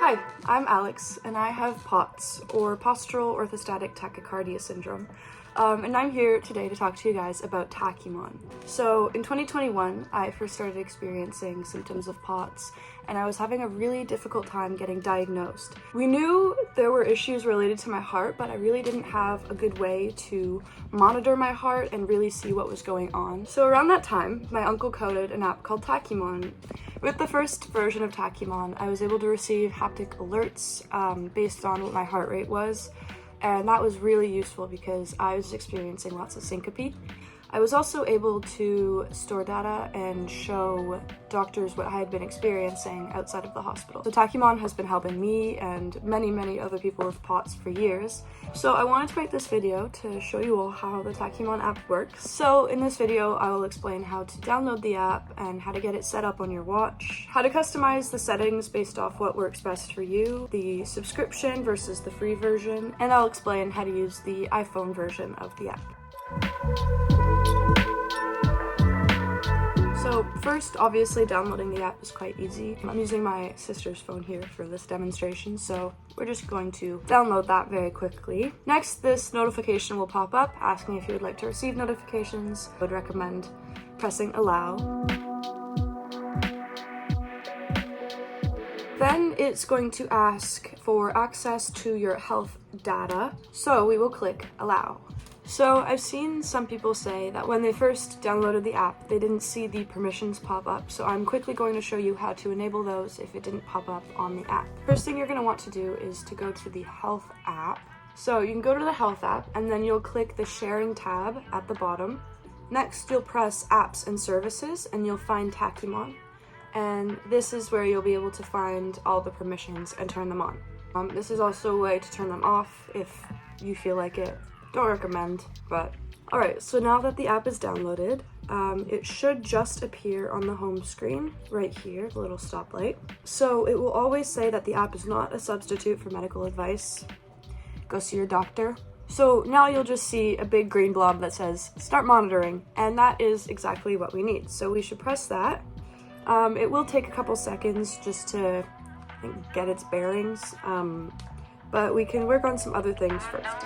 Hi, I'm Alex, and I have POTS, or Postural Orthostatic Tachycardia Syndrome. And I'm here today to talk to you guys about Tachymon. So in 2021, I first started experiencing symptoms of POTS, and I was having a really difficult time getting diagnosed. We knew there were issues related to my heart, but I really didn't have a good way to monitor my heart and really see what was going on. So around that time, my uncle coded an app called Tachymon. With the first version of Tachymon, I was able to receive haptic alerts based on what my heart rate was, and that was really useful because I was experiencing lots of syncope. I was also able to store data and show doctors what I had been experiencing outside of the hospital. So Tachymon has been helping me and many other people with POTS for years. So I wanted to make this video to show you all how the Tachymon app works. So in this video, I will explain how to download the app and how to get it set up on your watch, how to customize the settings based off what works best for you, the subscription versus the free version, and I'll explain how to use the iPhone version of the app. So first, obviously, downloading the app is quite easy. I'm using my sister's phone here for this demonstration, so we're just going to download that very quickly. Next, this notification will pop up asking if you would like to receive notifications. I would recommend pressing allow. Then it's going to ask for access to your health data, so we will click allow. So I've seen some people say that when they first downloaded the app, they didn't see the permissions pop up, so I'm quickly going to show you how to enable those if it didn't pop up on the app. First thing you're going to want to do is to go to the Health app. So you can go to the Health app, and then you'll click the Sharing tab at the bottom. Next, you'll press Apps and Services, and you'll find Tachymon. And this is where you'll be able to find all the permissions and turn them on. This is also a way to turn them off if you feel like it. Don't recommend, but alright, so now that the app is downloaded, it should just appear on the home screen right here, the little stoplight. So it will always say that the app is not a substitute for medical advice. Go see your doctor. So now you'll just see a big green blob that says start monitoring, and that is exactly what we need. So we should press that. It will take a couple seconds just to get its bearings, but we can work on some other things first.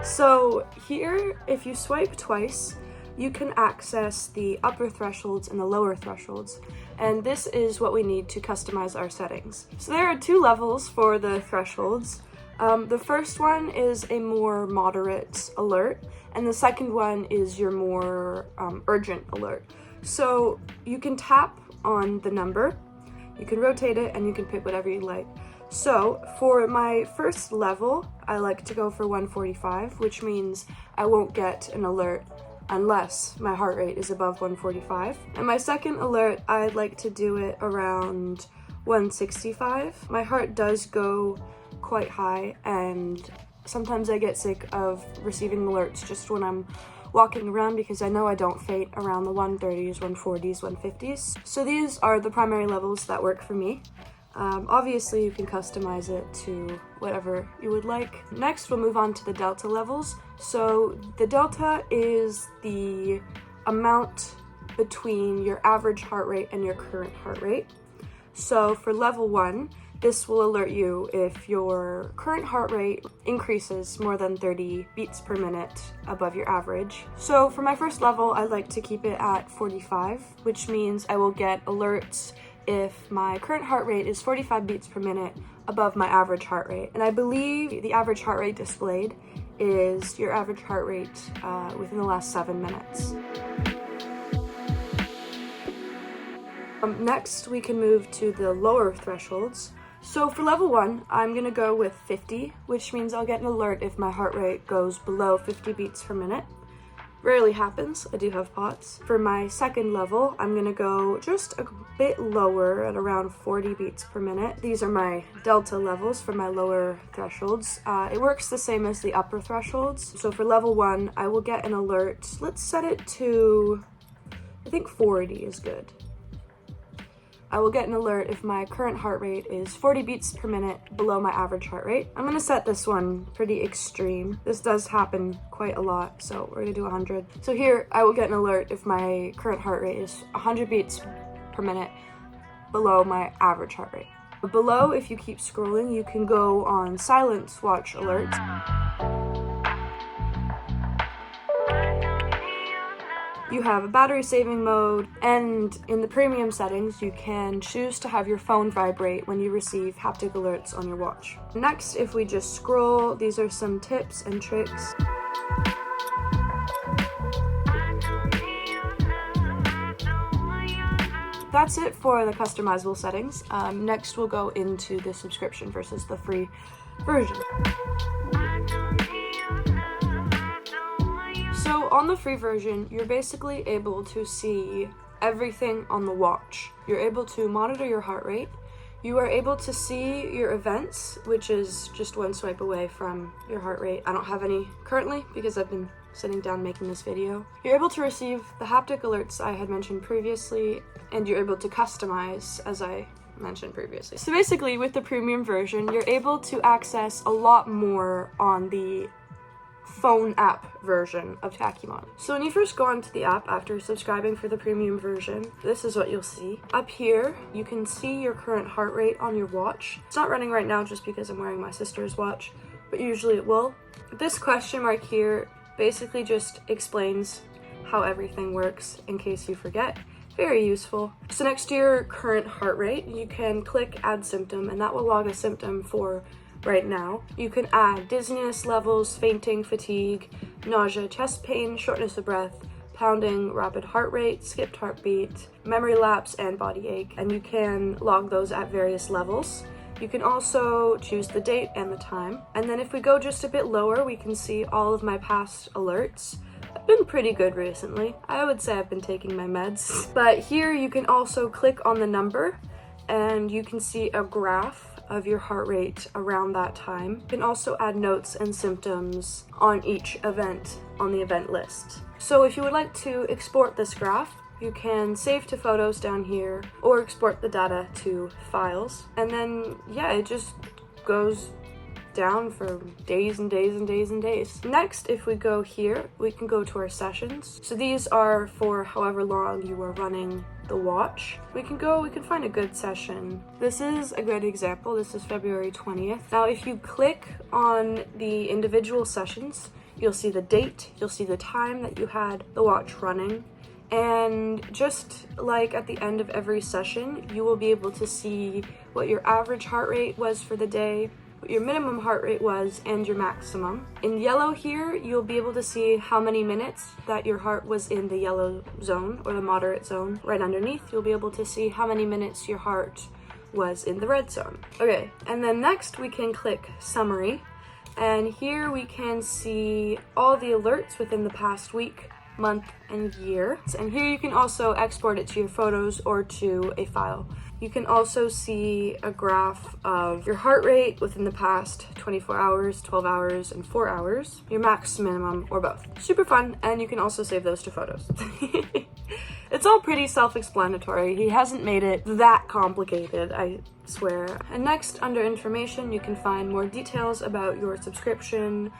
So here, if you swipe twice, you can access the upper thresholds and the lower thresholds, and this is what we need to customize our settings. So there are two levels for the thresholds. The first one is a more moderate alert, and the second one is your more urgent alert. So you can tap on the number, you can rotate it, and you can pick whatever you like. So for my first level, I like to go for 145, which means I won't get an alert unless my heart rate is above 145. And my second alert, I'd like to do it around 165. My heart does go quite high, and sometimes I get sick of receiving alerts just when I'm walking around because I know I don't faint around the 130s, 140s, 150s. So these are the primary levels that work for me. Obviously, you can customize it to whatever you would like. Next, we'll move on to the delta levels. So the delta is the amount between your average heart rate and your current heart rate. So for level 1, this will alert you if your current heart rate increases more than 30 beats per minute above your average. So for my first level, I like to keep it at 45, which means I will get alerts if my current heart rate is 45 beats per minute above my average heart rate. And I believe the average heart rate displayed is your average heart rate within the last 7 minutes. Next, we can move to the lower thresholds. So for level 1, I'm going to go with 50, which means I'll get an alert if my heart rate goes below 50 beats per minute. Rarely happens, I do have POTS. For my second level, I'm going to go just a bit lower at around 40 beats per minute. These are my delta levels for my lower thresholds. It works the same as the upper thresholds. So for level 1, I will get an alert. Let's set it to, I think 40 is good. I will get an alert if my current heart rate is 40 beats per minute below my average heart rate. I'm gonna set this one pretty extreme. This does happen quite a lot, so we're gonna do 100. So here, I will get an alert if my current heart rate is 100 beats per minute below my average heart rate. Below, if you keep scrolling, you can go on silent watch alerts. You have a battery saving mode, and in the premium settings, you can choose to have your phone vibrate when you receive haptic alerts on your watch. Next, if we just scroll, these are some tips and tricks. That's it for the customizable settings. Next, we'll go into the subscription versus the free version. So on the free version, you're basically able to see everything on the watch. You're able to monitor your heart rate. You are able to see your events, which is just one swipe away from your heart rate. I don't have any currently because I've been sitting down making this video. You're able to receive the haptic alerts I had mentioned previously, and you're able to customize, as I mentioned previously. So basically, with the premium version, you're able to access a lot more on the phone app version of Tachymon. So when you first go onto the app after subscribing for the premium version, this is what you'll see. Up here, you can see your current heart rate on your watch. It's not running right now just because I'm wearing my sister's watch, but usually it will. This question mark here basically just explains how everything works in case you forget. Very useful. So next to your current heart rate, you can click add symptom, and that will log a symptom for right now. You can add dizziness levels, fainting, fatigue, nausea, chest pain, shortness of breath, pounding, rapid heart rate, skipped heartbeat, memory lapse, and body ache, and you can log those at various levels. You can also choose the date and the time. And then if we go just a bit lower, we can see all of my past alerts. I've been pretty good recently. I would say I've been taking my meds. But here you can also click on the number and you can see a graph of your heart rate around that time. You can also add notes and symptoms on each event on the event list. So if you would like to export this graph, you can save to photos down here or export the data to files. And then, yeah, it just goes down for days and days and days and days. Next, if we go here, we can go to our sessions. So these are for however long you are running the watch. We can find a good session. This is a good example. This is February 20th. Now, if you click on the individual sessions, you'll see the date, you'll see the time that you had the watch running. And just like at the end of every session, you will be able to see what your average heart rate was for the day, what your minimum heart rate was, and your maximum. In yellow here, you'll be able to see how many minutes that your heart was in the yellow zone or the moderate zone. Right underneath, you'll be able to see how many minutes your heart was in the red zone. Okay, and then next we can click summary. And here we can see all the alerts within the past week, month, and year. And here you can also export it to your photos or to a file. You can also see a graph of your heart rate within the past 24 hours, 12 hours, and 4 hours, your max, minimum, or both. Super fun, and you can also save those to photos. It's all pretty self-explanatory. He hasn't made it that complicated, I swear. And next, under information, you can find more details about your subscription,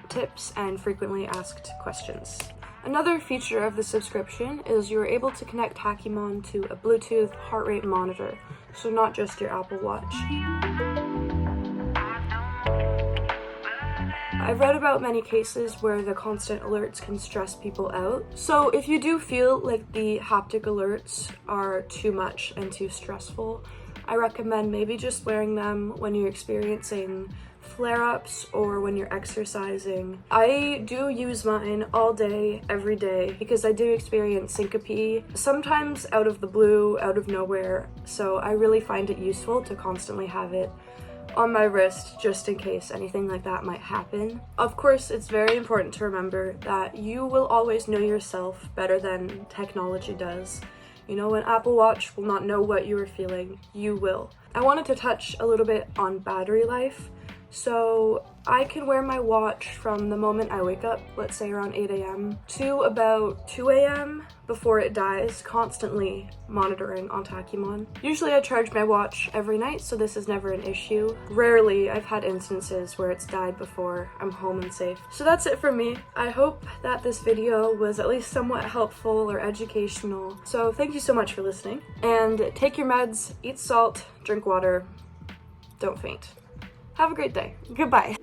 tips, and frequently asked questions. Another feature of the subscription is you're able to connect Tachymon to a Bluetooth heart rate monitor, so not just your Apple Watch. I've read about many cases where the constant alerts can stress people out. So if you do feel like the haptic alerts are too much and too stressful, I recommend maybe just wearing them when you're experiencing flare-ups or when you're exercising. I do use mine all day, every day, because I do experience syncope, sometimes out of the blue, out of nowhere, so I really find it useful to constantly have it on my wrist just in case anything like that might happen. Of course, it's very important to remember that you will always know yourself better than technology does. You know, an Apple Watch will not know what you are feeling, you will. I wanted to touch a little bit on battery life. So I can wear my watch from the moment I wake up, let's say around 8 a.m., to about 2 a.m. before it dies, constantly monitoring on Tacumon. Usually I charge my watch every night, so this is never an issue. Rarely I've had instances where it's died before I'm home and safe. So that's it for me. I hope that this video was at least somewhat helpful or educational. So thank you so much for listening. And take your meds, eat salt, drink water, don't faint. Have a great day. Goodbye.